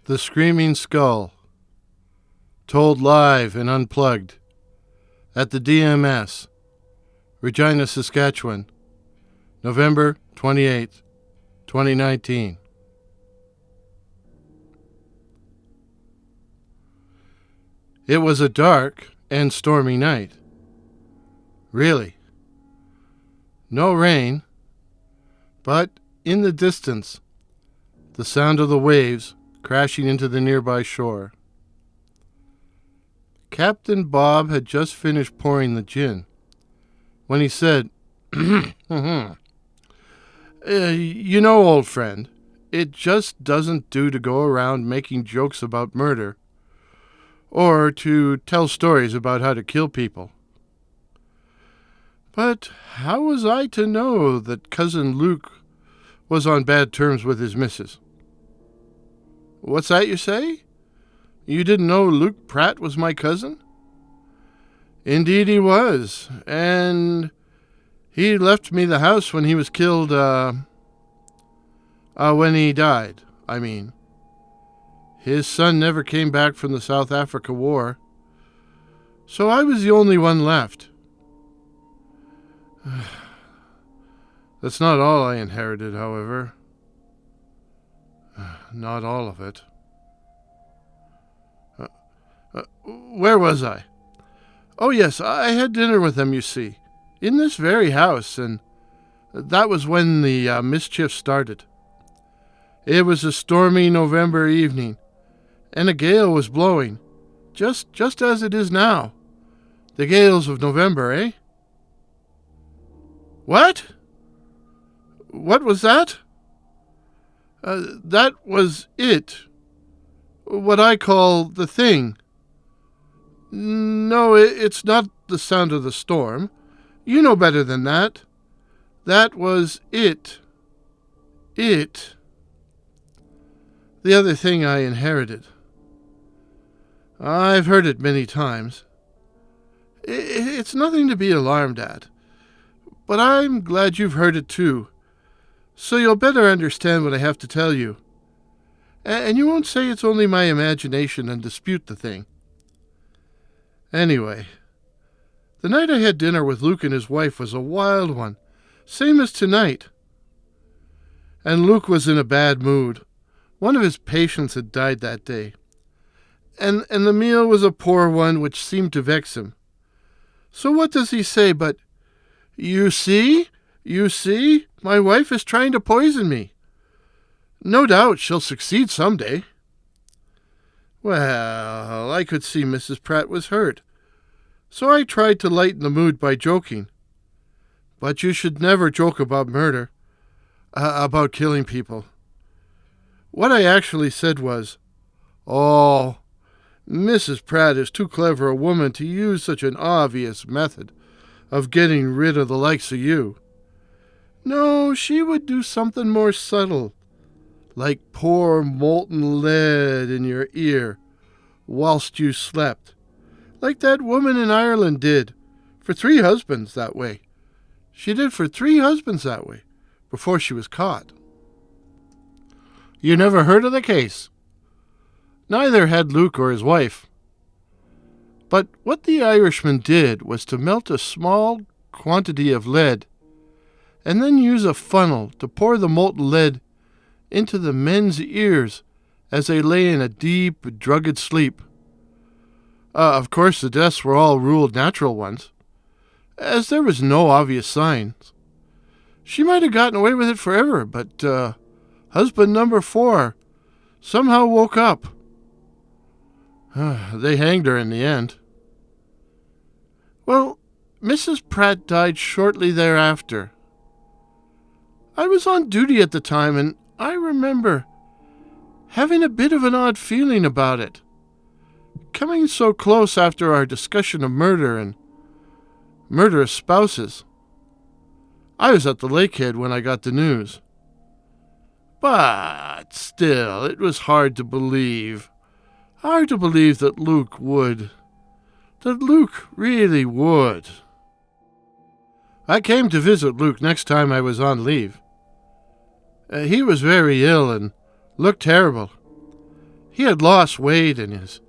The Screaming Skull, told live and unplugged at the DMS, Regina, Saskatchewan, November 28, 2019. It was a dark and stormy night. Really. No rain, but in the distance, the sound of the waves crashing into the nearby shore. Captain Bob had just finished pouring the gin when he said, You know, old friend, it just doesn't do to go around making jokes about murder or to tell stories about how to kill people. But how was I to know that Cousin Luke was on bad terms with his missus? What's that you say? You didn't know Luke Pratt was my cousin? Indeed he was, and he left me the house when he was killed, when he died, I mean. His son never came back from the South Africa War, so I was the only one left. That's not all I inherited, however. Not all of it. Where was I? Oh, yes, I had dinner with them, you see, in this very house, and that was when the mischief started. It was a stormy November evening, and a gale was blowing, just as it is now. The gales of November, eh? What? What was that? That was it. What I call the thing. No, it's not the sound of the storm. You know better than that. That was it. It. The other thing I inherited. I've heard it many times. It's nothing to be alarmed at. But I'm glad you've heard it too, so you'll better understand what I have to tell you. And you won't say it's only my imagination and dispute the thing. Anyway, the night I had dinner with Luke and his wife was a wild one, same as tonight. And Luke was in a bad mood. One of his patients had died that day. And the meal was a poor one, which seemed to vex him. So what does he say but, You see, my wife is trying to poison me. No doubt she'll succeed someday. Well, I could see Mrs. Pratt was hurt, so I tried to lighten the mood by joking. But you should never joke about murder, about killing people. What I actually said was, Oh, Mrs. Pratt is too clever a woman to use such an obvious method of getting rid of the likes of you. No, she would do something more subtle, like pour molten lead in your ear whilst you slept, like that woman in Ireland did for 3 husbands that way. She did for 3 husbands that way before she was caught. You never heard of the case? Neither had Luke or his wife. But what the Irishman did was to melt a small quantity of lead and then use a funnel to pour the molten lead into the men's ears as they lay in a deep, drugged sleep. Of course, the deaths were all ruled natural ones, as there was no obvious signs. She might have gotten away with it forever, but husband number 4 somehow woke up. They hanged her in the end. Well, Mrs. Pratt died shortly thereafter. I was on duty at the time, and I remember having a bit of an odd feeling about it, coming so close after our discussion of murder and murderous spouses. I was at the lakehead when I got the news. But still, it was hard to believe. Hard to believe that Luke would. That Luke really would. I came to visit Luke next time I was on leave. He was very ill and looked terrible. He had lost weight and his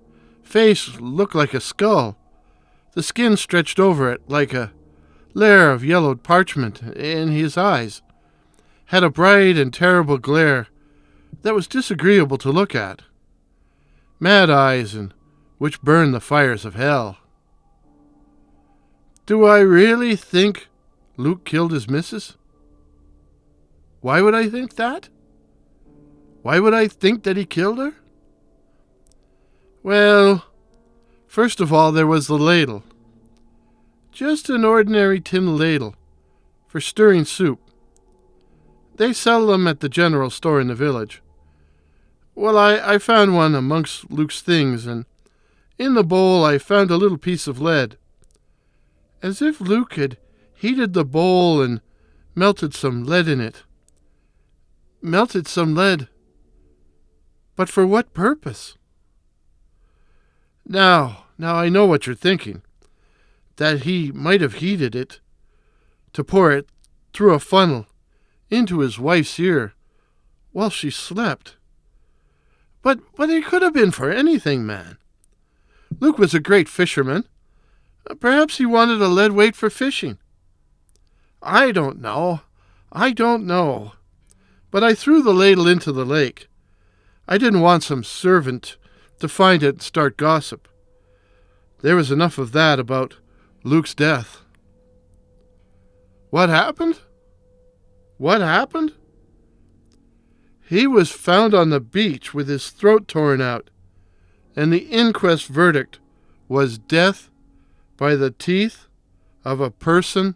face looked like a skull. The skin stretched over it like a layer of yellowed parchment, and his eyes had a bright and terrible glare that was disagreeable to look at. Mad eyes, and which burned the fires of hell. Do I really think Luke killed his missus? Why would I think that? Why would I think that he killed her? Well, first of all, there was the ladle. Just an ordinary tin ladle for stirring soup. They sell them at the general store in the village. Well, I found one amongst Luke's things, and in the bowl I found a little piece of lead. As if Luke had heated the bowl and melted some lead in it. Melted some lead. But for what purpose? Now I know what you're thinking. That he might have heated it to pour it through a funnel into his wife's ear while she slept. But it could have been for anything, man. Luke was a great fisherman. Perhaps he wanted a lead weight for fishing. I don't know. But I threw the ladle into the lake. I didn't want some servant to find it and start gossip. There was enough of that about Luke's death. What happened? He was found on the beach with his throat torn out, and the inquest verdict was death by the teeth of a person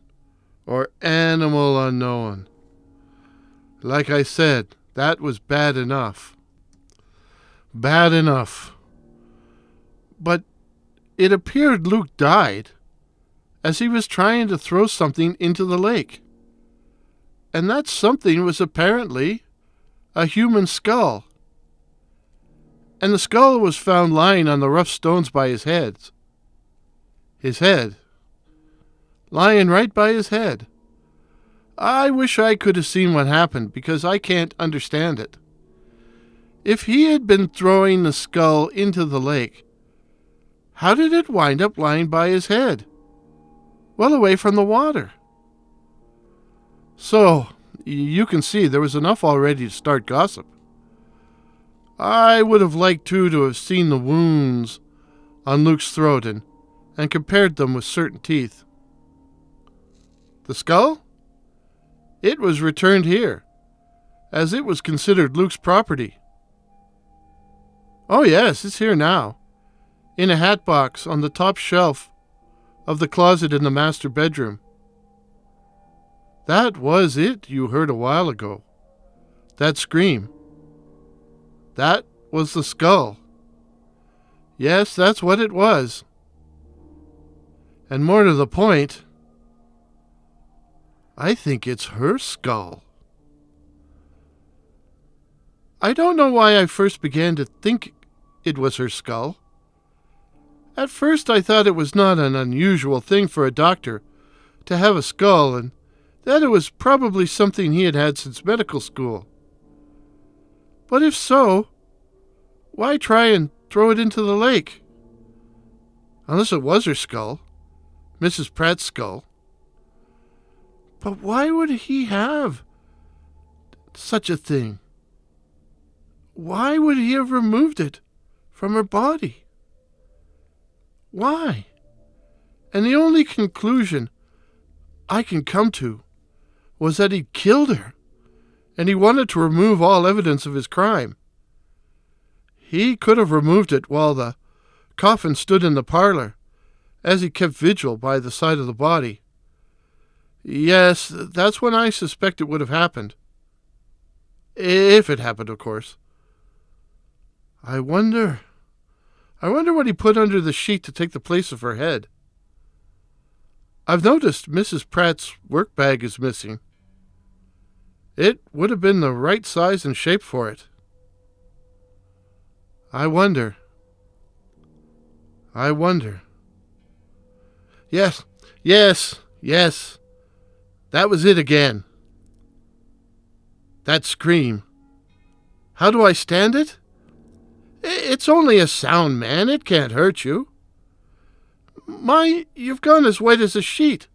or animal unknown. Like I said, that was bad enough. Bad enough. But it appeared Luke died as he was trying to throw something into the lake. And that something was apparently a human skull. And the skull was found lying on the rough stones by his head. His head. Lying right by his head. I wish I could have seen what happened, because I can't understand it. If he had been throwing the skull into the lake, how did it wind up lying by his head, well away from the water? So, you can see there was enough already to start gossip. I would have liked, too, to have seen the wounds on Luke's throat and compared them with certain teeth. The skull? It was returned here, as it was considered Luke's property. Oh yes, it's here now, in a hat box on the top shelf of the closet in the master bedroom. That was it you heard a while ago. That scream. That was the skull. Yes, that's what it was. And more to the point, I think it's her skull. I don't know why I first began to think it was her skull. At first I thought it was not an unusual thing for a doctor to have a skull, and that it was probably something he had had since medical school. But if so, why try and throw it into the lake? Unless it was her skull, Mrs. Pratt's skull. But why would he have such a thing? Why would he have removed it from her body? Why? And the only conclusion I can come to was that he killed her, and he wanted to remove all evidence of his crime. He could have removed it while the coffin stood in the parlor, as he kept vigil by the side of the body. Yes, that's when I suspect it would have happened. If it happened, of course. I wonder what he put under the sheet to take the place of her head. I've noticed Mrs. Pratt's work bag is missing. It would have been the right size and shape for it. I wonder. Yes. That was it again. That scream. How do I stand it? It's only a sound, man. It can't hurt you. My, you've gone as white as a sheet.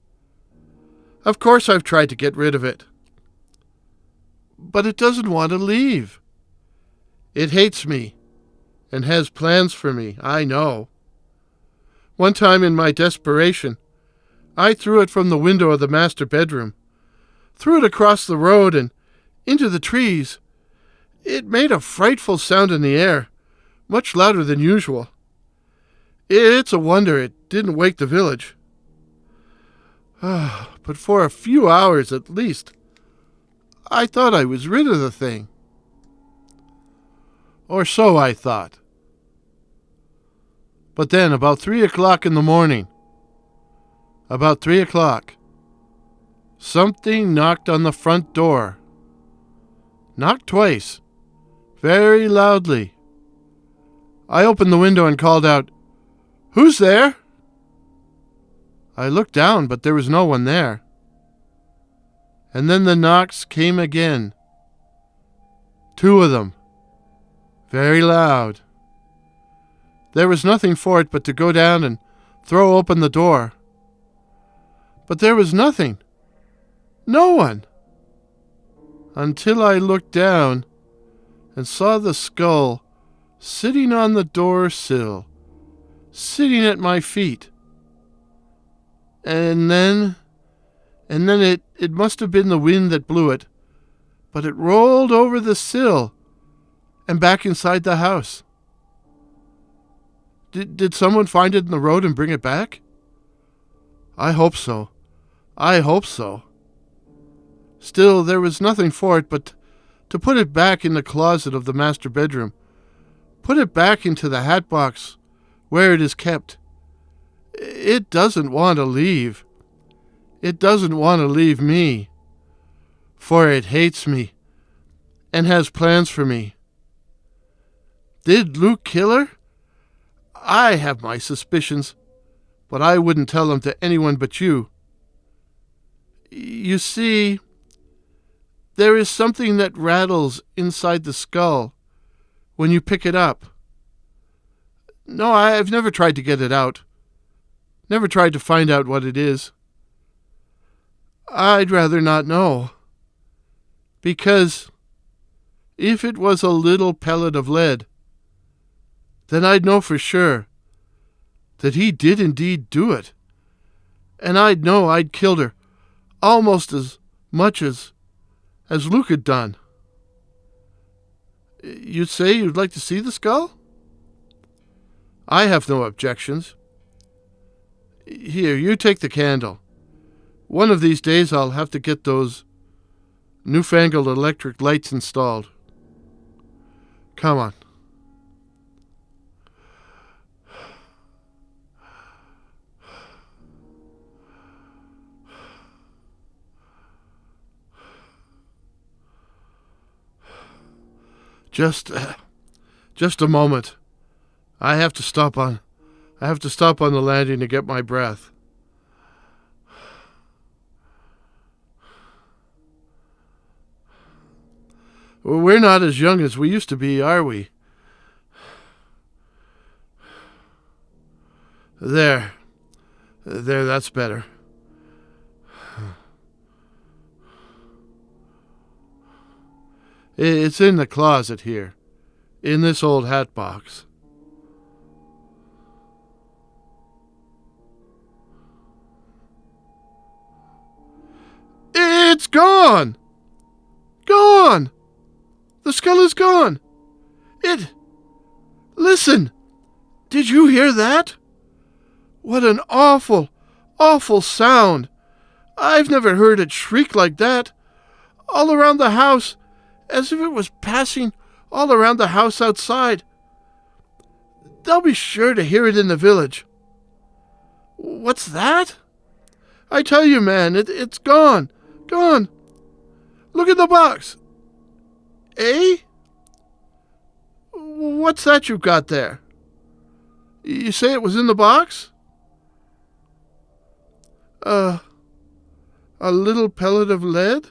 Of course I've tried to get rid of it. But it doesn't want to leave. It hates me and has plans for me, I know. One time in my desperation, I threw it from the window of the master bedroom, threw it across the road and into the trees. It made a frightful sound in the air, much louder than usual. It's a wonder it didn't wake the village. But for a few hours at least, I thought I was rid of the thing. Or so I thought. But then, about 3 o'clock in the morning, about 3 o'clock, something knocked on the front door. Knocked twice, very loudly. I opened the window and called out, "Who's there?" I looked down, but there was no one there. And then the knocks came again. 2 of them, very loud. There was nothing for it but to go down and throw open the door. But there was nothing. No one. Until I looked down and saw the skull sitting on the door sill, sitting at my feet. And then it must have been the wind that blew it, but it rolled over the sill and back inside the house. Did someone find it in the road and bring it back? I hope so. I hope so. Still, there was nothing for it but to put it back in the closet of the master bedroom, put it back into the hat box where it is kept. It doesn't want to leave. It doesn't want to leave me, for it hates me and has plans for me. Did Luke kill her? I have my suspicions, but I wouldn't tell them to anyone but you. You see, there is something that rattles inside the skull when you pick it up. No, I've never tried to get it out. Never tried to find out what it is. I'd rather not know. Because if it was a little pellet of lead, then I'd know for sure that he did indeed do it. And I'd know I'd killed her almost as much as Luke had done. You'd say you'd like to see the skull? I have no objections. Here, you take the candle. One of these days I'll have to get those newfangled electric lights installed. Come on. Just a moment. I have to stop on the landing to get my breath. We're not as young as we used to be, are we? There, that's better. It's in the closet here, in this old hat box. It's gone! Gone! The skull is gone! Listen! Did you hear that? What an awful, awful sound! I've never heard it shriek like that. All around the house, as if it was passing all around the house outside. They'll be sure to hear it in the village. What's that? I tell you, man, it's gone. Gone. Look at the box. Eh? What's that you've got there? You say it was in the box? A little pellet of lead?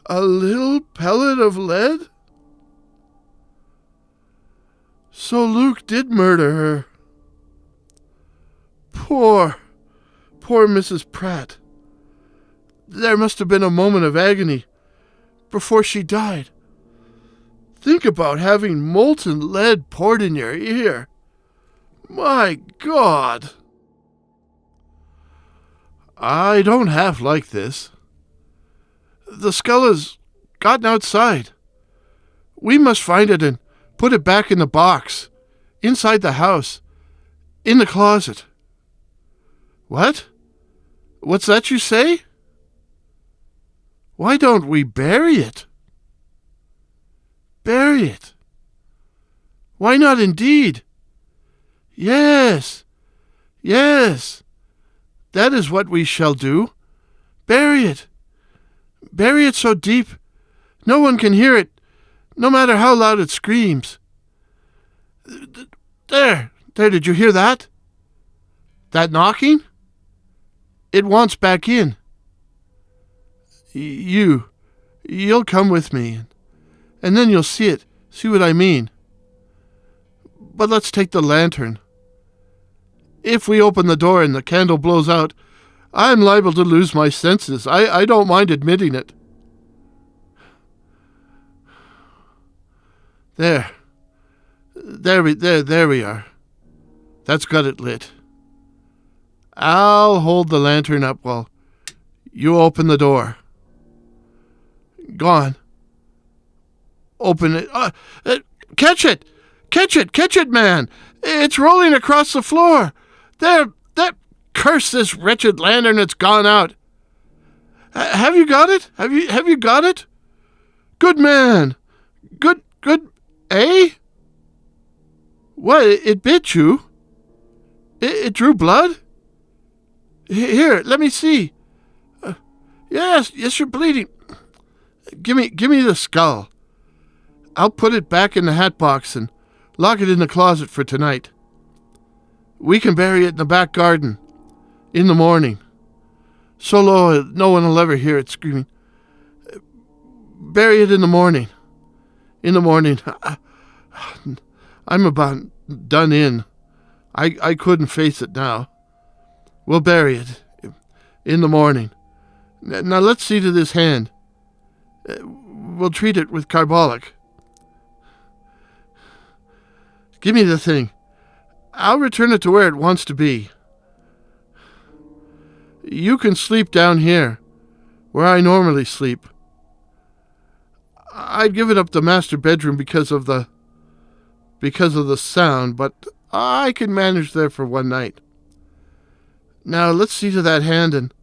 A little pellet of lead? So Luke did murder her. Poor Mrs. Pratt. There must have been a moment of agony before she died. Think about having molten lead poured in your ear. My God! I don't half like this. The skull has gotten outside. We must find it and put it back in the box, inside the house, in the closet. What? What's that you say? Why don't we bury it? Bury it? Why not indeed? Yes, that is what we shall do. Bury it. Bury it so deep no one can hear it, no matter how loud it screams. There, did you hear that? That knocking? It wants back in. You'll come with me, and then you'll see what I mean. But let's take the lantern. If we open the door and the candle blows out, I'm liable to lose my senses. I don't mind admitting it. There we are. That's got it lit. I'll hold the lantern up while you open the door. Go on. Open it. Catch it! Catch it, man! It's rolling across the floor. There! Curse this wretched lantern, it's gone out. Have you got it? Have you got it? Good man. Good, eh? What, it bit you? It drew blood? Here, let me see. Yes, you're bleeding. Give me the skull. I'll put it back in the hat box and lock it in the closet for tonight. We can bury it in the back garden in the morning, so low no one will ever hear it screaming. Bury it in the morning. I'm about done in. I couldn't face it now. We'll bury it in the morning. Now let's see to this hand. We'll treat it with carbolic. Give me the thing. I'll return it to where it wants to be. You can sleep down here, where I normally sleep. I'd given up the master bedroom because of the sound, but I can manage there for one night. Now let's see to that hand,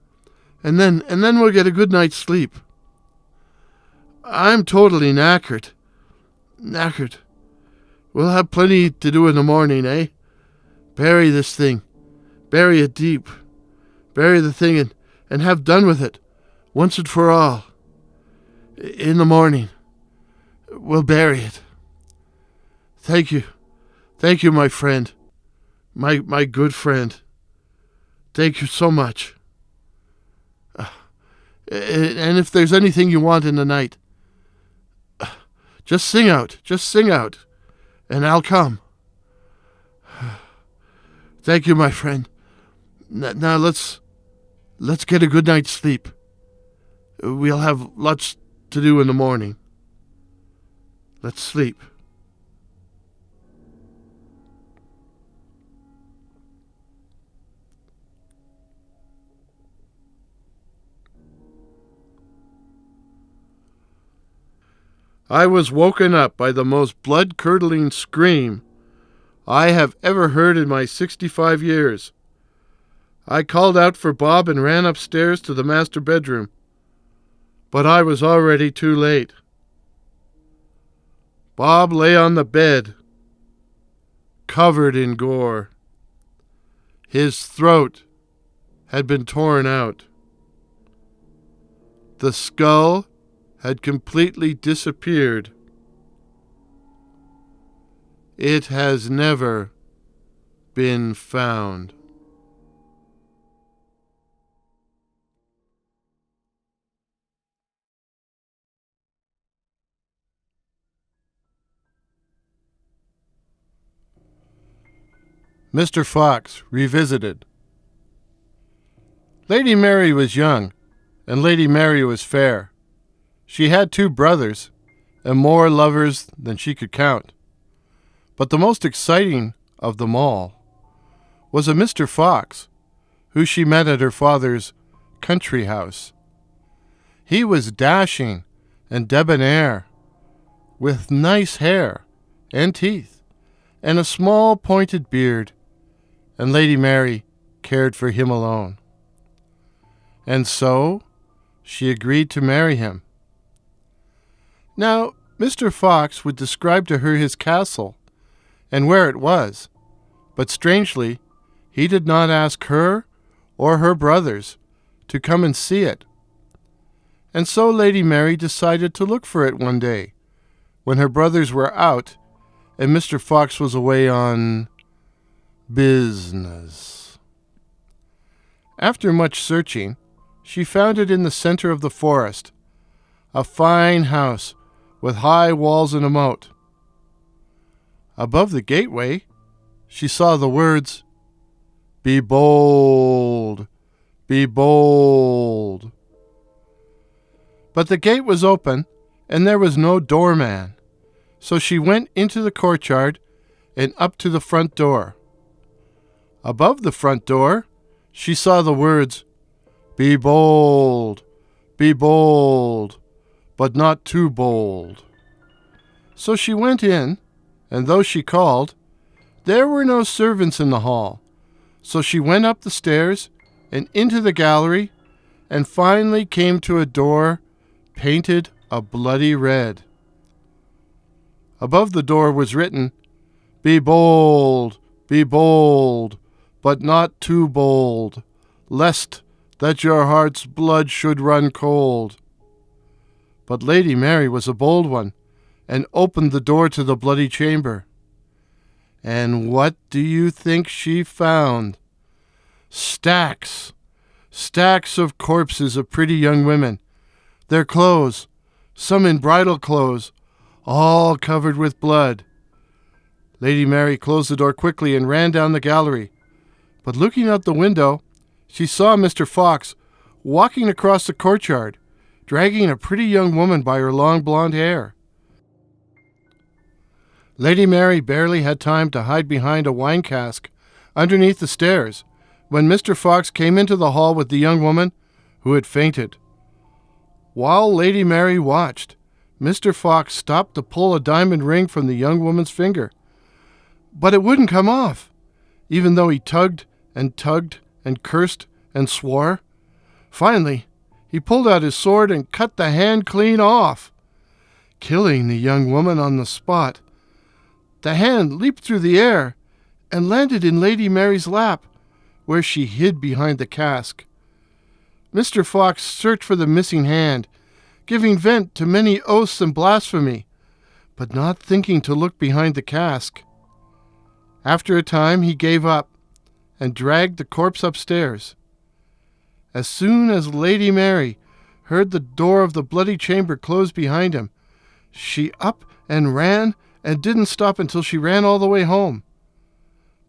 and then we'll get a good night's sleep. I'm totally knackered. We'll have plenty to do in the morning, eh? Bury this thing. Bury it deep. Bury the thing and have done with it, once and for all. In the morning, we'll bury it. Thank you, my friend. My good friend. Thank you so much. And if there's anything you want in the night, just sing out, and I'll come. Thank you, my friend. Now let's get a good night's sleep. We'll have lots to do in the morning. Let's sleep. I was woken up by the most blood-curdling scream I have ever heard in my 65 years. I called out for Bob and ran upstairs to the master bedroom, but I was already too late. Bob lay on the bed, covered in gore. His throat had been torn out. The skull had completely disappeared. It has never been found. Mr. Fox Revisited. Lady Mary was young, and Lady Mary was fair. She had 2 brothers, and more lovers than she could count. But the most exciting of them all was a Mr. Fox, who she met at her father's country house. He was dashing and debonair, with nice hair and teeth, and a small pointed beard, and Lady Mary cared for him alone. And so she agreed to marry him. Now, Mr. Fox would describe to her his castle and where it was, but strangely, he did not ask her or her brothers to come and see it. And so Lady Mary decided to look for it one day, when her brothers were out and Mr. Fox was away on business. After much searching, she found it in the center of the forest, a fine house with high walls and a moat. Above the gateway, she saw the words, "Be bold, be bold." But the gate was open, and there was no doorman, so she went into the courtyard and up to the front door. Above the front door, she saw the words, "Be bold, but not too bold." So she went in, and though she called, there were no servants in the hall. So she went up the stairs and into the gallery, and finally came to a door painted a bloody red. Above the door was written, "Be bold, but not too bold, lest that your heart's blood should run cold." But Lady Mary was a bold one, and opened the door to the bloody chamber. And what do you think she found? Stacks of corpses of pretty young women, their clothes, some in bridal clothes, all covered with blood. Lady Mary closed the door quickly and ran down the gallery. But looking out the window, she saw Mr. Fox walking across the courtyard, dragging a pretty young woman by her long blonde hair. Lady Mary barely had time to hide behind a wine cask underneath the stairs when Mr. Fox came into the hall with the young woman who had fainted. While Lady Mary watched, Mr. Fox stopped to pull a diamond ring from the young woman's finger. But it wouldn't come off, even though he tugged and cursed and swore. Finally, he pulled out his sword and cut the hand clean off, killing the young woman on the spot. The hand leaped through the air and landed in Lady Mary's lap, where she hid behind the cask. Mr. Fox searched for the missing hand, giving vent to many oaths and blasphemy, but not thinking to look behind the cask. After a time he gave up and dragged the corpse upstairs. As soon as Lady Mary heard the door of the bloody chamber close behind him, she up and ran and didn't stop until she ran all the way home.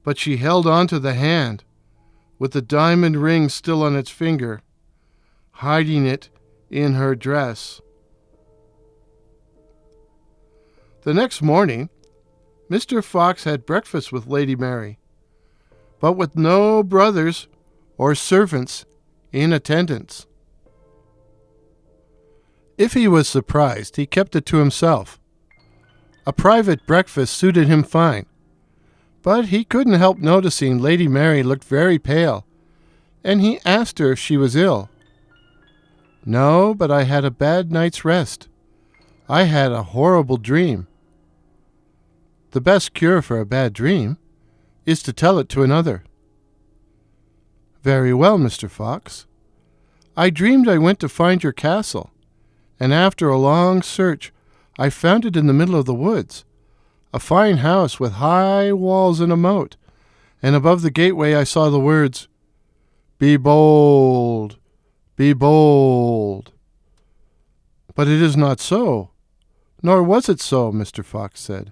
But she held on to the hand, with the diamond ring still on its finger, hiding it in her dress. The next morning, Mr. Fox had breakfast with Lady Mary, but with no brothers or servants in attendance. If he was surprised, he kept it to himself. A private breakfast suited him fine, but he couldn't help noticing Lady Mary looked very pale, and he asked her if she was ill. "No, but I had a bad night's rest. I had a horrible dream." The best cure for a bad dream is to tell it to another. "Very well, Mr. Fox. I dreamed I went to find your castle, and after a long search, I found it in the middle of the woods, a fine house with high walls and a moat, and above the gateway I saw the words, 'Be bold, be bold.' But it is not so, nor was it so," Mr. Fox said.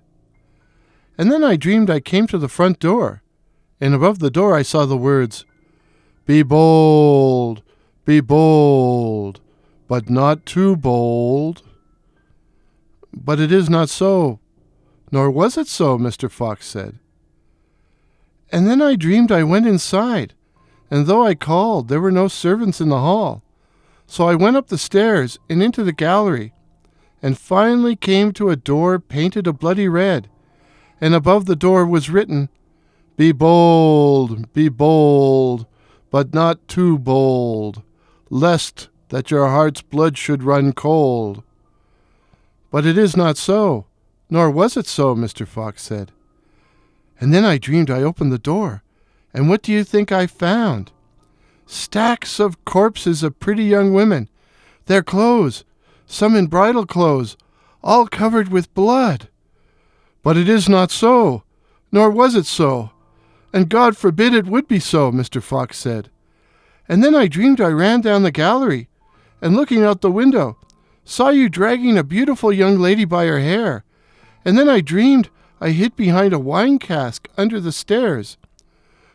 "And then I dreamed I came to the front door, and above the door I saw the words, be bold, but not too bold. But it is not so, nor was it so, Mr. Fox said. And then I dreamed I went inside, and though I called, there were no servants in the hall. So I went up the stairs and into the gallery, and finally came to a door painted a bloody red, and above the door was written, be bold, but not too bold, lest that your heart's blood should run cold. But it is not so, nor was it so, Mr. Fox said. And then I dreamed I opened the door, and what do you think I found? Stacks of corpses of pretty young women, their clothes, some in bridal clothes, all covered with blood. But it is not so, nor was it so, and God forbid it would be so, Mr. Fox said. And then I dreamed I ran down the gallery, and looking out the window, saw you dragging a beautiful young lady by her hair, and then I dreamed I hid behind a wine cask under the stairs.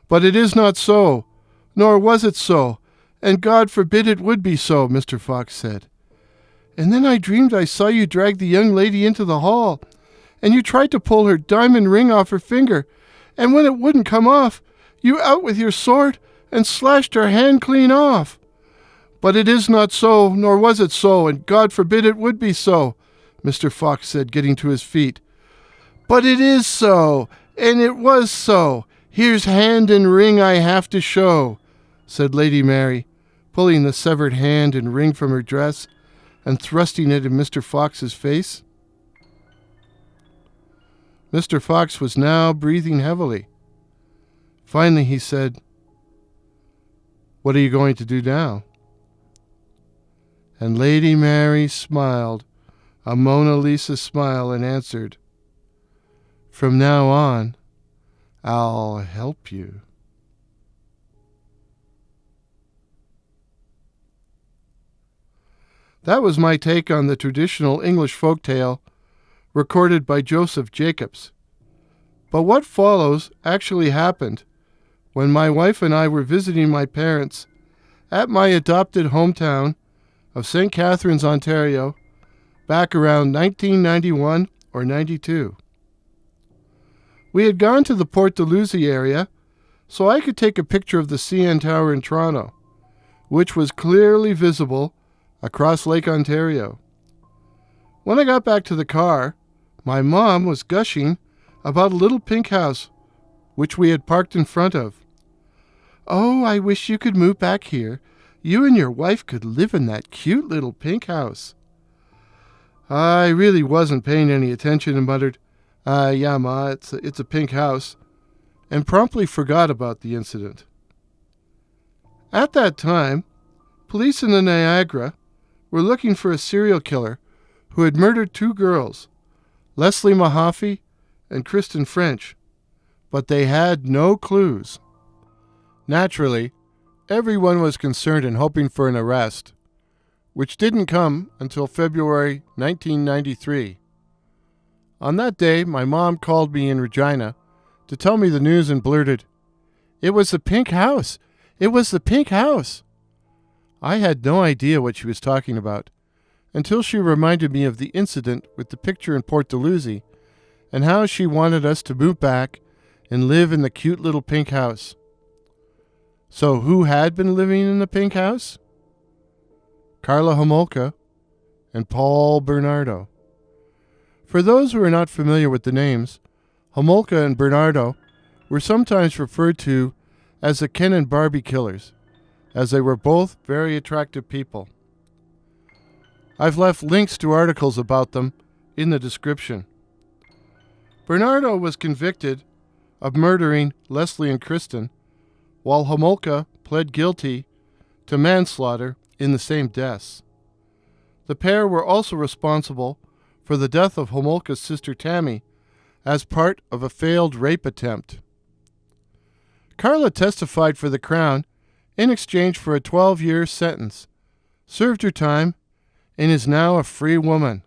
But it is not so, nor was it so, and God forbid it would be so, Mr. Fox said. And then I dreamed I saw you drag the young lady into the hall, and you tried to pull her diamond ring off her finger, and when it wouldn't come off, you out with your sword and slashed her hand clean off. But it is not so, nor was it so, and God forbid it would be so, Mr. Fox said, getting to his feet. But it is so, and it was so. Here's hand and ring I have to show, said Lady Mary, pulling the severed hand and ring from her dress and thrusting it in Mr. Fox's face. Mr. Fox was now breathing heavily. Finally he said, what are you going to do now? And Lady Mary smiled, a Mona Lisa smile, and answered, from now on, I'll help you. That was my take on the traditional English folktale recorded by Joseph Jacobs. But what follows actually happened when my wife and I were visiting my parents at my adopted hometown of St. Catharines, Ontario, back around 1991 or 92. We had gone to the Port Dalhousie area so I could take a picture of the CN Tower in Toronto, which was clearly visible across Lake Ontario. When I got back to the car, my mom was gushing about a little pink house which we had parked in front of. Oh, I wish you could move back here. You and your wife could live in that cute little pink house. I really wasn't paying any attention and muttered, yeah, Ma, it's a pink house, and promptly forgot about the incident. At that time, police in the Niagara were looking for a serial killer who had murdered 2 girls, Leslie Mahaffy and Kristen French, but they had no clues. Naturally, everyone was concerned and hoping for an arrest, which didn't come until February 1993. On that day, my mom called me in Regina to tell me the news and blurted, "It was the pink house! It was the pink house!" I had no idea what she was talking about until she reminded me of the incident with the picture in Port Dalhousie and how she wanted us to move back and live in the cute little pink house. So who had been living in the pink house? Karla Homolka and Paul Bernardo. For those who are not familiar with the names, Homolka and Bernardo were sometimes referred to as the Ken and Barbie killers, as they were both very attractive people. I've left links to articles about them in the description. Bernardo was convicted of murdering Leslie and Kristen, while Homolka pled guilty to manslaughter in the same deaths. The pair were also responsible for the death of Homolka's sister Tammy as part of a failed rape attempt. Karla testified for the Crown in exchange for a 12-year sentence, served her time, and is now a free woman.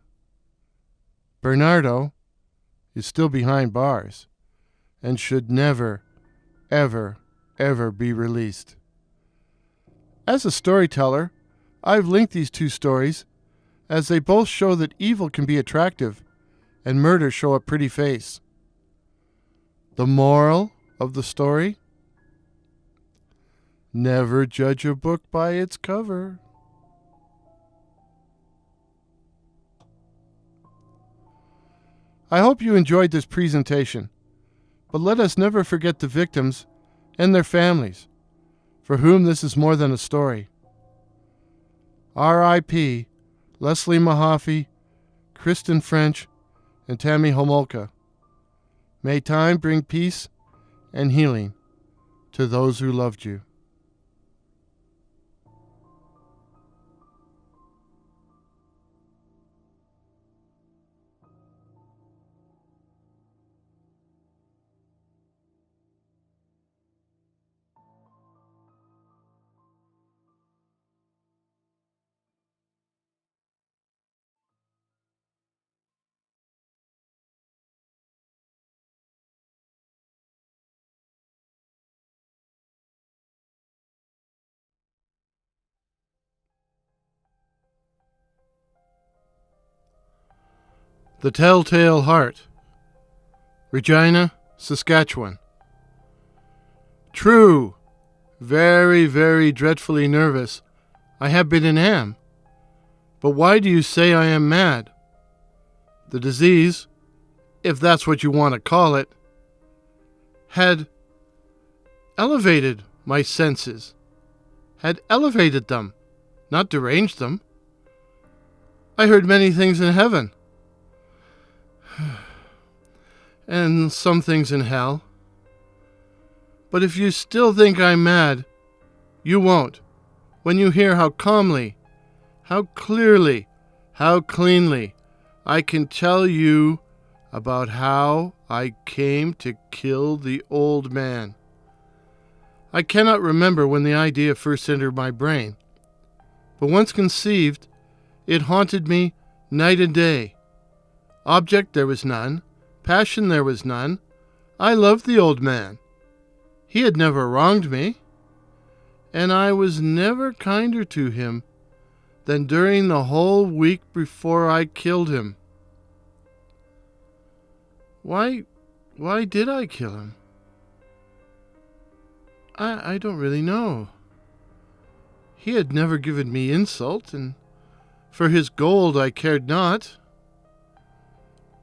Bernardo is still behind bars and should never, ever, ever be released. As a storyteller, I've linked these two stories as they both show that evil can be attractive and murder show a pretty face. The moral of the story? Never judge a book by its cover. I hope you enjoyed this presentation, but let us never forget the victims and their families, for whom this is more than a story. R.I.P. Leslie Mahaffy, Kristen French, and Tammy Homolka. May time bring peace and healing to those who loved you. The Telltale Heart, Regina, Saskatchewan. True, very, very dreadfully nervous. I have been and am. But why do you say I am mad? The disease, if that's what you want to call it, had elevated my senses, had elevated them, not deranged them. I heard many things in heaven, and some things in hell. But if you still think I'm mad, you won't, when you hear how calmly, how clearly, how cleanly I can tell you about how I came to kill the old man. I cannot remember when the idea first entered my brain, but once conceived, it haunted me night and day. Object there was none, passion there was none. I loved the old man. He had never wronged me, and I was never kinder to him than during the whole week before I killed him. Why did I kill him? I don't really know. He had never given me insult, and for his gold I cared not.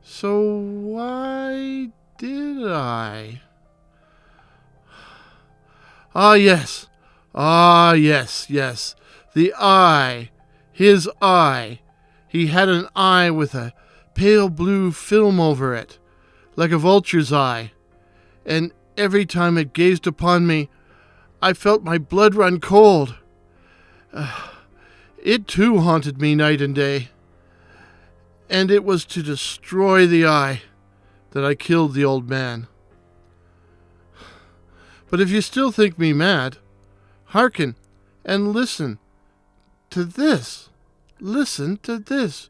So why did I? Yes. The eye. His eye. He had an eye with a pale blue film over it, like a vulture's eye, and every time it gazed upon me, I felt my blood run cold. It too haunted me night and day, and it was to destroy the eye that I killed the old man. But if you still think me mad, hearken and listen to this. Listen to this.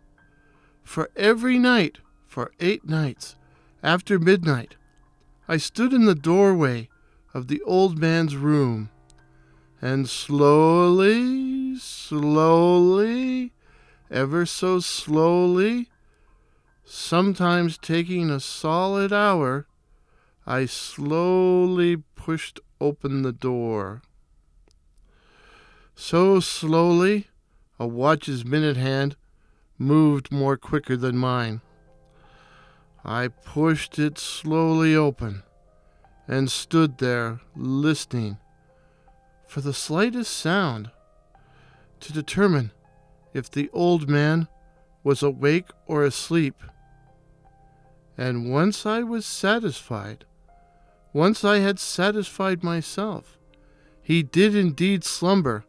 For every night, for 8 nights, after midnight, I stood in the doorway of the old man's room, and slowly, ever so slowly, sometimes taking a solid hour, I slowly pushed open the door. So slowly, a watch's minute hand moved more quicker than mine. I pushed it slowly open and stood there listening for the slightest sound to determine if the old man was awake or asleep. And once I was satisfied, once I had satisfied myself, he did indeed slumber,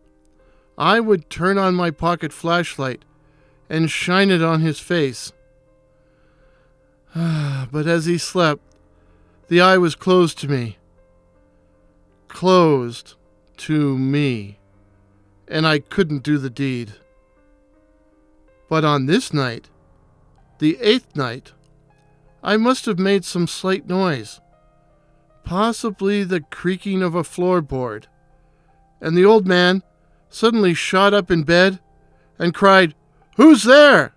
I would turn on my pocket flashlight and shine it on his face. But as he slept, the eye was closed to me. Closed to me. And I couldn't do the deed. But on this night, the 8th night, I must have made some slight noise. possibly the creaking of a floorboard, and the old man suddenly shot up in bed and cried, "Who's there?"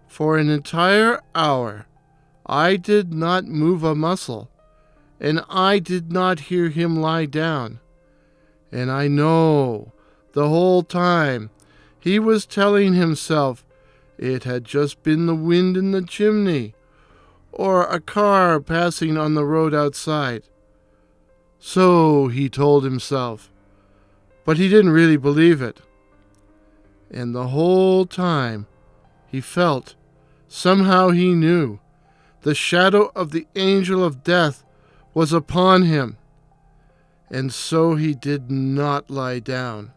For an entire hour, I did not move a muscle, and I did not hear him lie down. And I know the whole time he was telling himself it had just been the wind in the chimney, or a car passing on the road outside. So he told himself, but he didn't really believe it. And the whole time he felt, somehow he knew, the shadow of the angel of death was upon him. And so he did not lie down.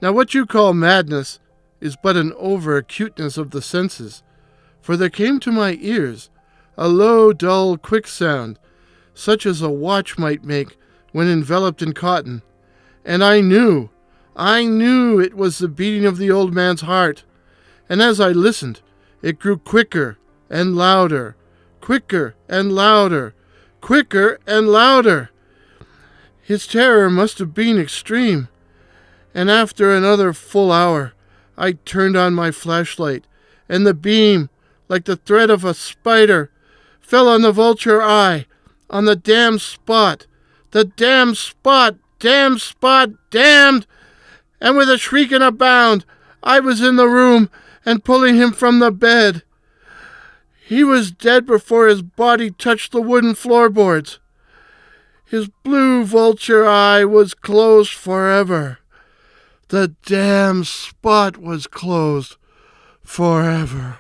Now what you call madness is but an over-acuteness of the senses, for there came to my ears a low, dull, quick sound, such as a watch might make when enveloped in cotton, and I knew it was the beating of the old man's heart, and as I listened, it grew quicker and louder, quicker and louder, quicker and louder. His terror must have been extreme, and after another full hour, I turned on my flashlight, and the beam, like the thread of a spider, fell on the vulture eye, on the damned spot, damned! And with a shriek and a bound, I was in the room and pulling him from the bed. He was dead before his body touched the wooden floorboards. His blue vulture eye was closed forever. The damned spot was closed forever.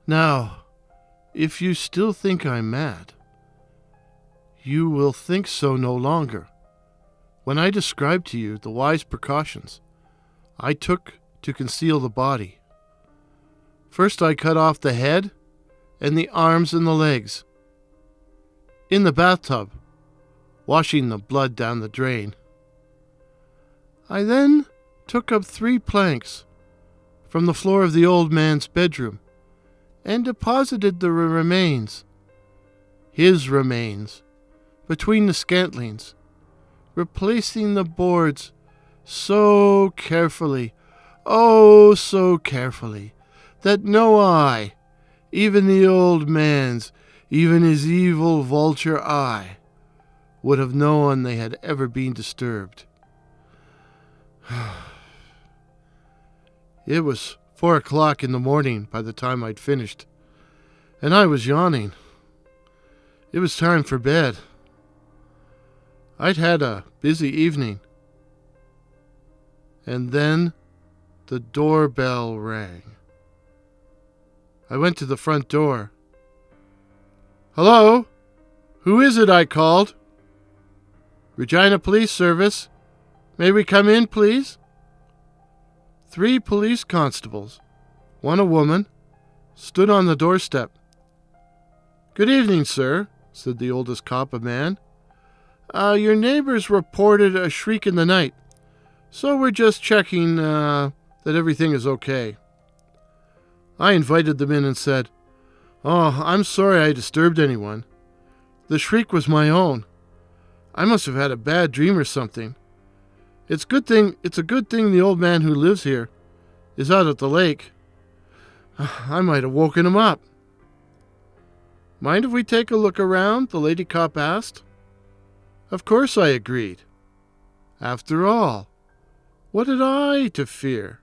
Now, if you still think I'm mad, you will think so no longer when I describe to you the wise precautions I took to conceal the body. First I cut off the head and the arms and the legs. In the bathtub, washing the blood down the drain. I then took up 3 planks from the floor of the old man's bedroom and deposited the remains, his remains, between the scantlings, replacing the boards so carefully, oh so carefully, that no eye, even the old man's, even his evil vulture eye, would have known they had ever been disturbed. It was 4 o'clock in the morning by the time I'd finished, and I was yawning. It was time for bed. I'd had a busy evening. And then the doorbell rang. I went to the front door. "Hello? Who is it?" I called. "Regina Police Service. May we come in, please?" 3 police constables, one a woman, stood on the doorstep. "Good evening, sir," said the oldest cop, a man. Your neighbors reported a shriek in the night, so we're just checking that everything is okay." I invited them in and said, "Oh, I'm sorry I disturbed anyone. The shriek was my own. I must have had a bad dream or something. It's a good thing the old man who lives here is out at the lake. I might have woken him up." "Mind if we take a look around?" the lady cop asked. Of course I agreed. After all, what had I to fear?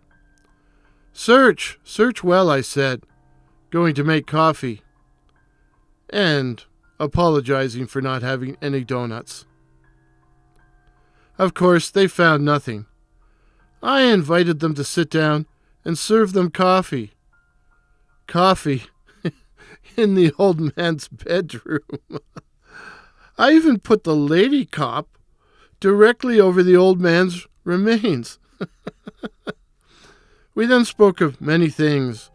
Search well," I said, going to make coffee, and apologizing for not having any donuts. Of course, they found nothing. I invited them to sit down and serve them coffee. Coffee in the old man's bedroom. I even put the lady cop directly over the old man's remains. We then spoke of many things,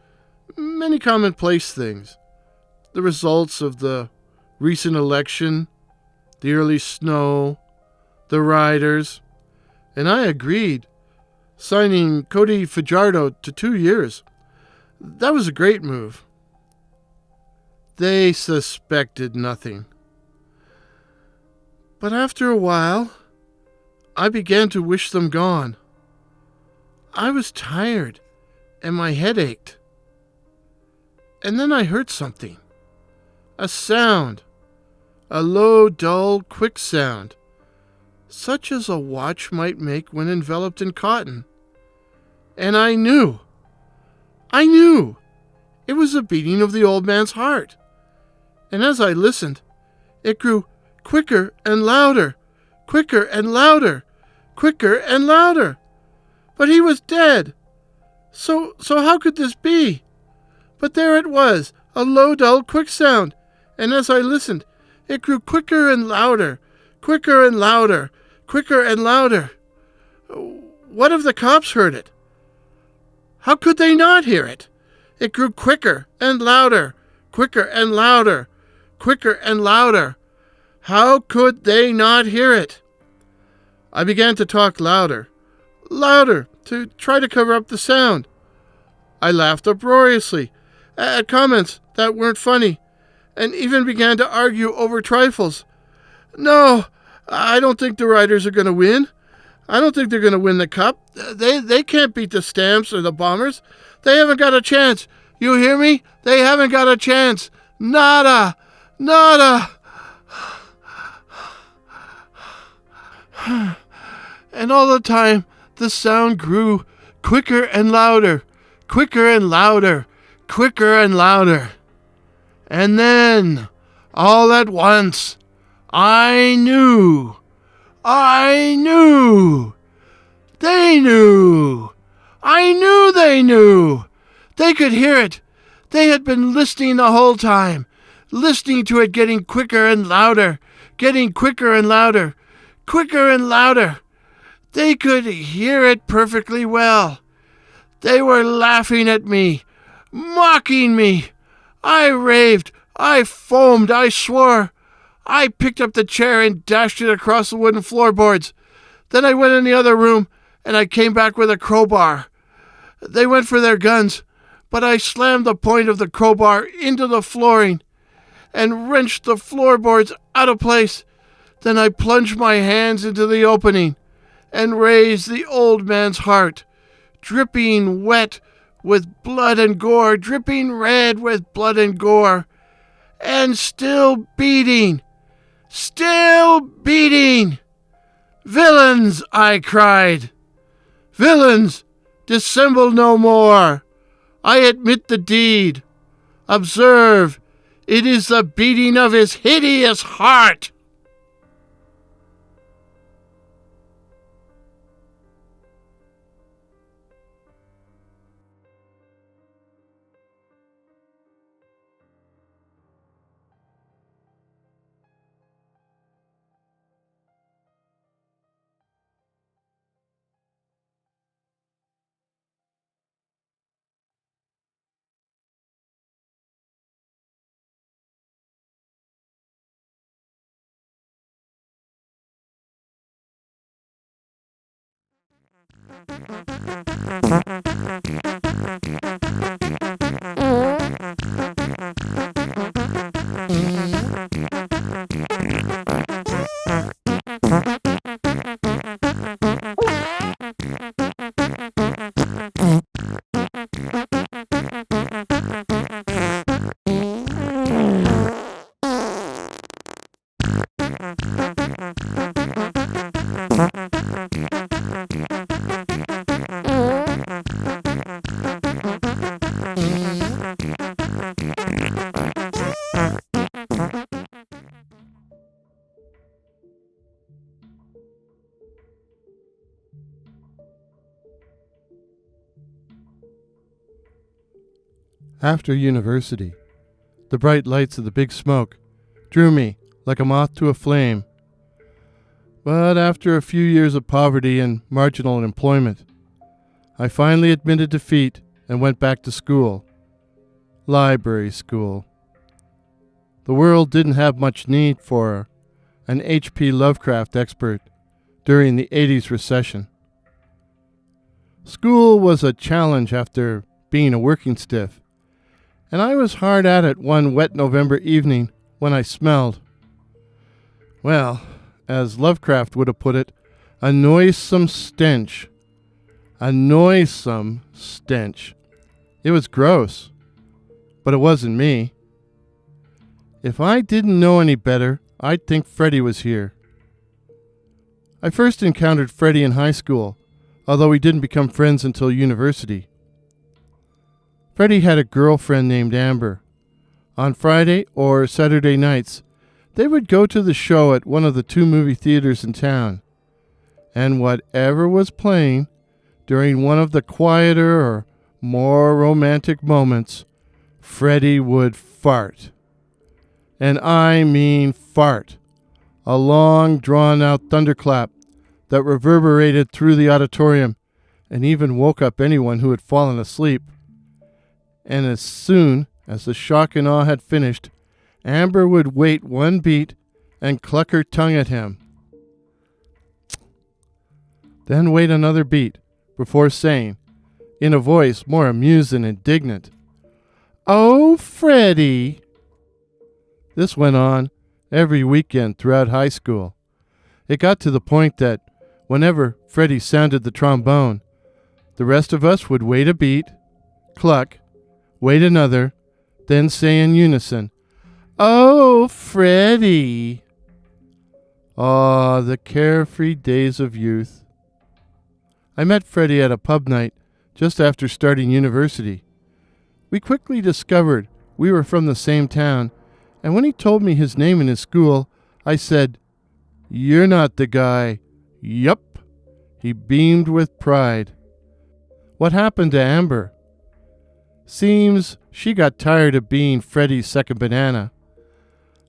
many commonplace things. The results of the recent election, the early snow, the riders, and I agreed, signing Cody Fajardo to 2 years. That was a great move. They suspected nothing. But after a while, I began to wish them gone. I was tired, and my head ached. And then I heard something. A sound. A low, dull, quick sound, such as a watch might make when enveloped in cotton. And I knew. It was the beating of the old man's heart. And as I listened, it grew quicker and louder, quicker and louder, quicker and louder. But he was dead. So how could this be? But there it was, a low, dull, quick sound. And as I listened, it grew quicker and louder, quicker and louder, quicker and louder. What if the cops heard it? How could they not hear it? It grew quicker and louder, quicker and louder, quicker and louder. How could they not hear it? I began to talk louder, to try to cover up the sound. I laughed uproariously at comments that weren't funny, and even began to argue over trifles. No, I don't think the Riders are going to win. I don't think they're going to win the cup. They can't beat the Stamps or the Bombers. They haven't got a chance. You hear me? They haven't got a chance. Nada. And all the time, the sound grew quicker and louder, quicker and louder, quicker and louder. And then, all at once, I knew. They knew. I knew they knew. They could hear it. They had been listening the whole time, listening to it getting quicker and louder, getting quicker and louder, quicker and louder. They could hear it perfectly well. They were laughing at me, mocking me. I raved, I foamed, I swore. I picked up the chair and dashed it across the wooden floorboards. Then I went in the other room, and I came back with a crowbar. They went for their guns, but I slammed the point of the crowbar into the flooring and wrenched the floorboards out of place. Then I plunged my hands into the opening and raised the old man's heart, dripping wet with blood and gore, dripping red with blood and gore, and still beating. "Villains," I cried. "Villains, dissemble no more. I admit the deed. Observe, it is the beating of his hideous heart." After university, the bright lights of the big smoke drew me like a moth to a flame. But after a few years of poverty and marginal employment, I finally admitted defeat and went back to school. Library school. The world didn't have much need for an H.P. Lovecraft expert during the 80s recession. School was a challenge after being a working stiff, and I was hard at it one wet November evening when I smelled, well, as Lovecraft would have put it, a noisome stench. A noisome stench. It was gross, but it wasn't me. If I didn't know any better, I'd think Freddie was here. I first encountered Freddie in high school, although we didn't become friends until university. Freddie had a girlfriend named Amber. On Friday or Saturday nights, they would go to the show at one of the 2 movie theaters in town, and whatever was playing during one of the quieter or more romantic moments, Freddie would fart. And I mean fart. A long, drawn-out thunderclap that reverberated through the auditorium and even woke up anyone who had fallen asleep. And as soon as the shock and awe had finished, Amber would wait one beat and cluck her tongue at him. Then wait another beat before saying, in a voice more amused than indignant, "Oh, Freddie." This went on every weekend throughout high school. It got to the point that whenever Freddie sounded the trombone, the rest of us would wait a beat, cluck, wait another, then say in unison, "Oh, Freddie." Ah, the carefree days of youth. I met Freddie at a pub night just after starting university. We quickly discovered we were from the same town, and when he told me his name and his school, I said, "You're not the guy." "Yup." He beamed with pride. What happened to Amber? Seems she got tired of being Freddie's second banana.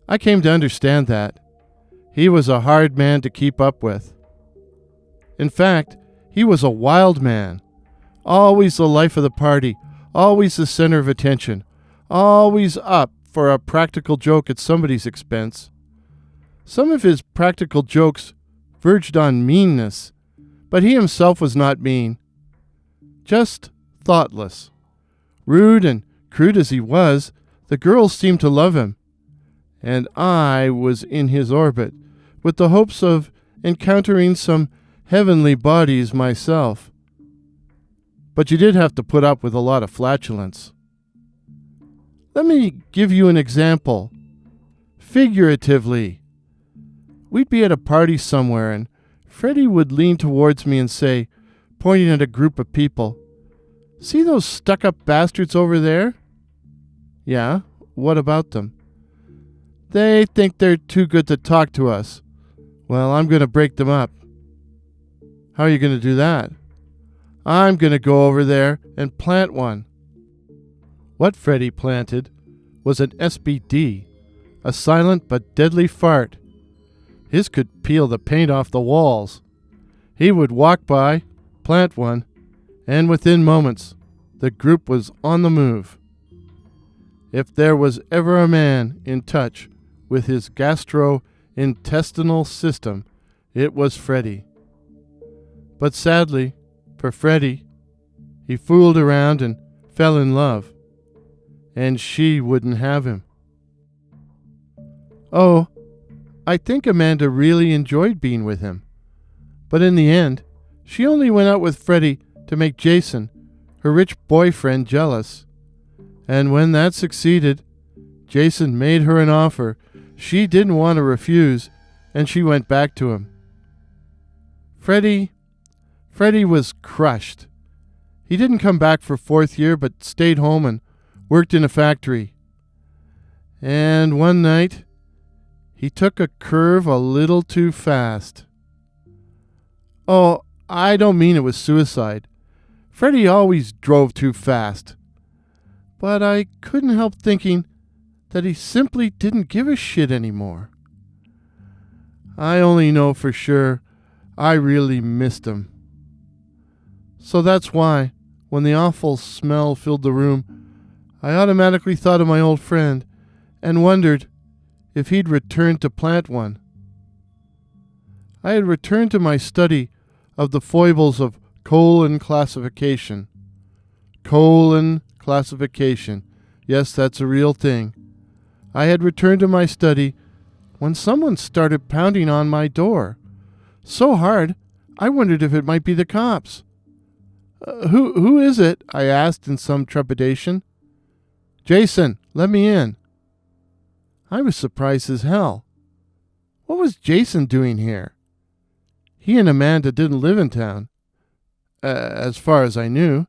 I came to understand that. He was a hard man to keep up with. In fact, he was a wild man. Always the life of the party, always the center of attention, always up for a practical joke at somebody's expense. Some of his practical jokes verged on meanness, but he himself was not mean. Just thoughtless. Rude and crude as he was, the girls seemed to love him. And I was in his orbit, with the hopes of encountering some heavenly bodies myself. But you did have to put up with a lot of flatulence. Let me give you an example. Figuratively. We'd be at a party somewhere, and Freddie would lean towards me and say, pointing at a group of people, "See those stuck-up bastards over there?" "Yeah, what about them?" "They think they're too good to talk to us. Well, I'm going to break them up." "How are you going to do that?" "I'm going to go over there and plant one." What Freddie planted was an SBD, a silent but deadly fart. His could peel the paint off the walls. He would walk by, plant one, and within moments, the group was on the move. If there was ever a man in touch with his gastrointestinal system, it was Freddie. But sadly, for Freddie, he fooled around and fell in love, and she wouldn't have him. Oh, I think Amanda really enjoyed being with him, but in the end, she only went out with Freddie to make Jason, her rich boyfriend, jealous. And when that succeeded, Jason made her an offer she didn't want to refuse, and she went back to him. Freddie was crushed. He didn't come back for 4th year, but stayed home and worked in a factory. And one night, he took a curve a little too fast. Oh, I don't mean it was suicide. Freddie always drove too fast. But I couldn't help thinking that he simply didn't give a shit anymore. I only know for sure I really missed him. So that's why, when the awful smell filled the room, I automatically thought of my old friend and wondered if he'd returned to plant one. I had returned to my study of the foibles of colon classification. Colon classification. Yes, that's a real thing. I had returned to my study when someone started pounding on my door. So hard, I wondered if it might be the cops. Who is it?" I asked in some trepidation. "Jason, let me in." I was surprised as hell. What was Jason doing here? He and Amanda didn't live in town, as far as I knew,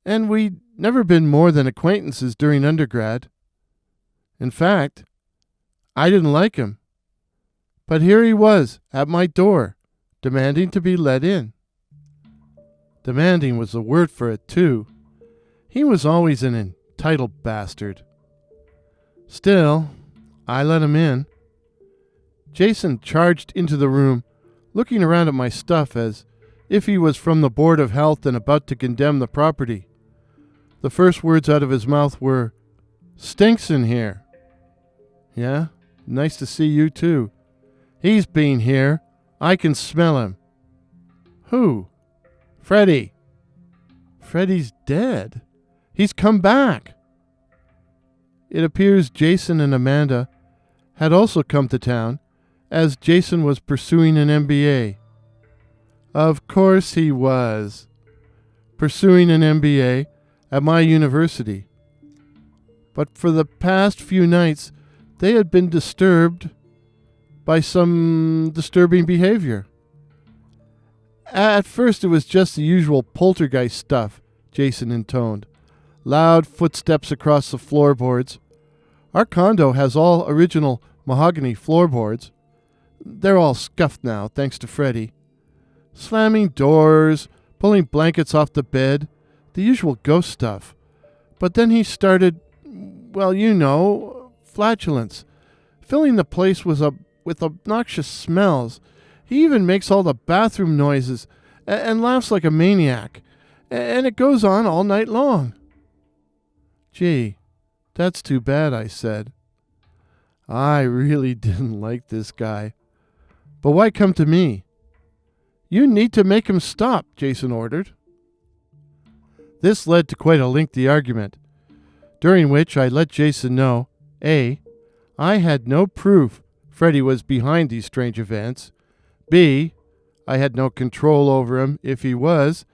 and we'd never been more than acquaintances during undergrad. In fact, I didn't like him. But here he was, at my door, demanding to be let in. Demanding was the word for it, too. He was always an entitled bastard. Still, I let him in. Jason charged into the room, looking around at my stuff as if he was from the Board of Health and about to condemn the property. The first words out of his mouth were, "Stinks in here." "Yeah, nice to see you too." "He's been here. I can smell him." "Who?" "Freddie." "Freddie's dead. He's come back." It appears Jason and Amanda had also come to town, as Jason was pursuing an MBA. Of course he was. Pursuing an MBA at my university. But for the past few nights, they had been disturbed by some disturbing behavior. At first it was just the usual poltergeist stuff, Jason intoned. Loud footsteps across the floorboards. Our condo has all original mahogany floorboards. They're all scuffed now, thanks to Freddie. Slamming doors, pulling blankets off the bed, the usual ghost stuff. But then he started, well, you know, flatulence, filling the place with obnoxious smells. He even makes all the bathroom noises and laughs like a maniac. And it goes on all night long. "Gee, that's too bad," I said. I really didn't like this guy. But why come to me? "You need to make him stop," Jason ordered. This led to quite a lengthy argument, during which I let Jason know, A, I had no proof Freddie was behind these strange events, B, I had no control over him if he was,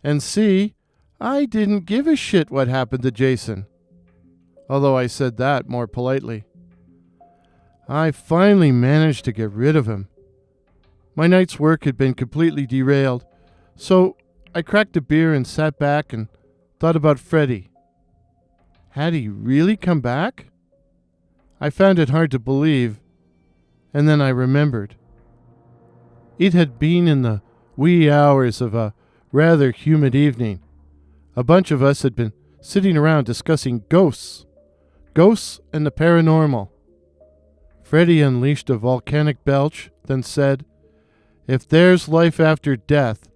and C, I didn't give a shit what happened to Jason. Although I said that more politely. I finally managed to get rid of him. My night's work had been completely derailed, so I cracked a beer and sat back and thought about Freddie. Had he really come back? I found it hard to believe, and then I remembered. It had been in the wee hours of a rather humid evening. A bunch of us had been sitting around discussing ghosts and the paranormal. Freddie unleashed a volcanic belch, then said, "If there's life after death,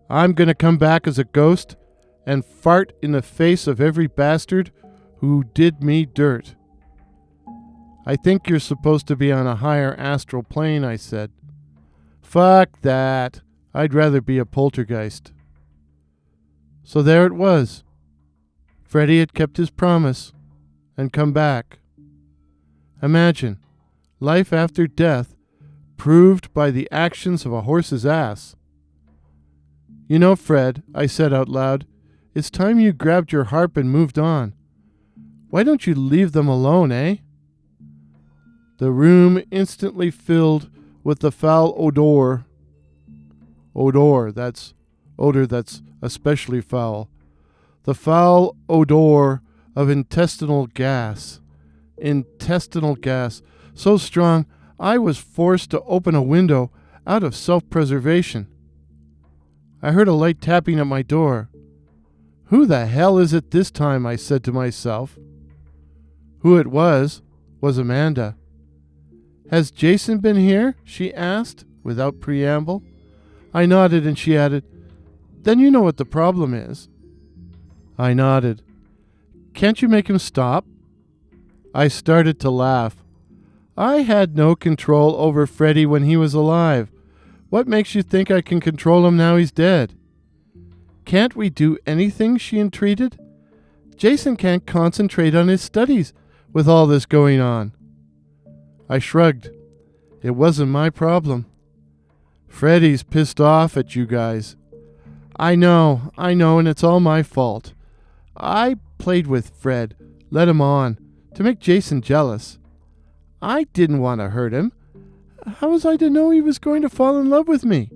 I'm going to come back as a ghost and fart in the face of every bastard who did me dirt." "I think you're supposed to be on a higher astral plane," I said. "Fuck that. I'd rather be a poltergeist." So there it was. Freddie had kept his promise and come back. Imagine, life after death proved by the actions of a horse's ass. "You know, Fred," I said out loud, "it's time you grabbed your harp and moved on. Why don't you leave them alone, eh?" The room instantly filled with the foul odor. Odor that's especially foul. The foul odor of intestinal gas. Intestinal gas, so strong I was forced to open a window out of self-preservation. I heard a light tapping at my door. Who the hell is it this time? I said to myself. Who it was Amanda. Has Jason been here? She asked, without preamble. I nodded and she added, Then you know what the problem is. I nodded. Can't you make him stop? I started to laugh. I had no control over Freddie when he was alive, What makes you think I can control him now he's dead? Can't we do anything? She entreated. Jason can't concentrate on his studies with all this going on. I shrugged. It wasn't my problem. Freddie's pissed off at you guys. I know, and it's all my fault. I played with Fred, led him on, to make Jason jealous. I didn't want to hurt him. How was I to know he was going to fall in love with me?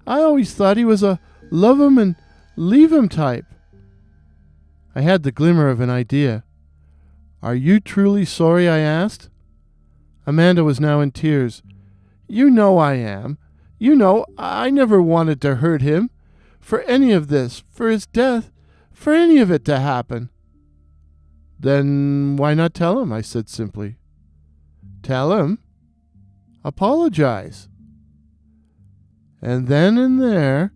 I always thought he was a love him and leave him type. I had the glimmer of an idea. Are you truly sorry? I asked. Amanda was now in tears. You know I am. You know I never wanted to hurt him. For any of this, for his death, for any of it to happen. Then why not tell him? I said simply. Tell him? Apologize. And then and there,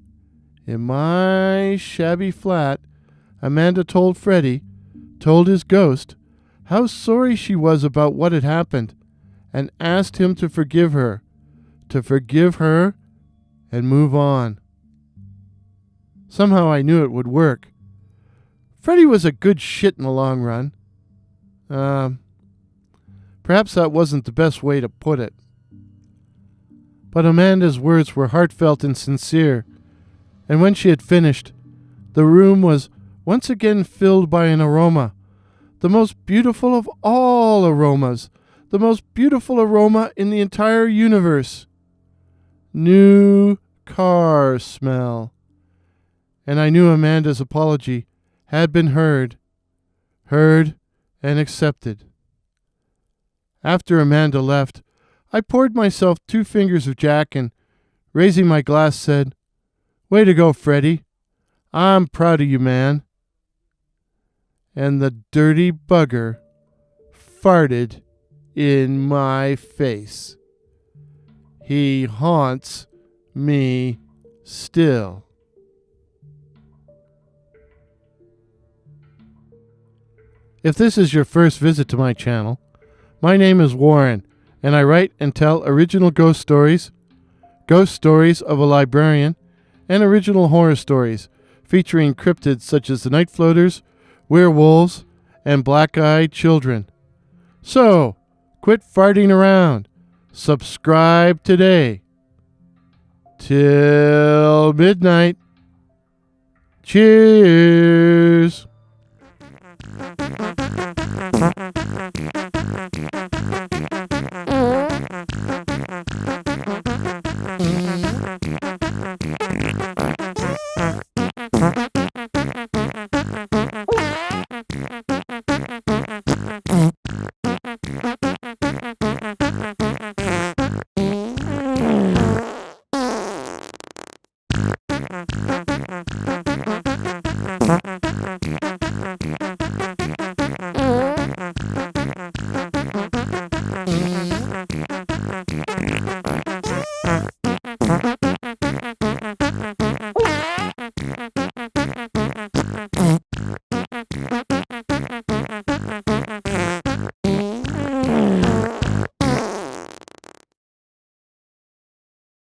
in my shabby flat, Amanda told Freddie, told his ghost, how sorry she was about what had happened, and asked him to forgive her and move on. Somehow I knew it would work. Freddie was a good shit in the long run. Perhaps that wasn't the best way to put it. But Amanda's words were heartfelt and sincere, and when she had finished, the room was once again filled by an aroma, the most beautiful of all aromas, the most beautiful aroma in the entire universe. New car smell. And I knew Amanda's apology had been heard and accepted. After Amanda left, I poured myself 2 fingers of Jack and, raising my glass, said, Way to go, Freddie. I'm proud of you, man. And the dirty bugger farted in my face. He haunts me still. If this is your first visit to my channel, my name is Warren, and I write and tell original ghost stories of a librarian, and original horror stories featuring cryptids such as the Night Floaters, werewolves, and black-eyed children. So, quit farting around. Subscribe today. Till midnight. Cheers.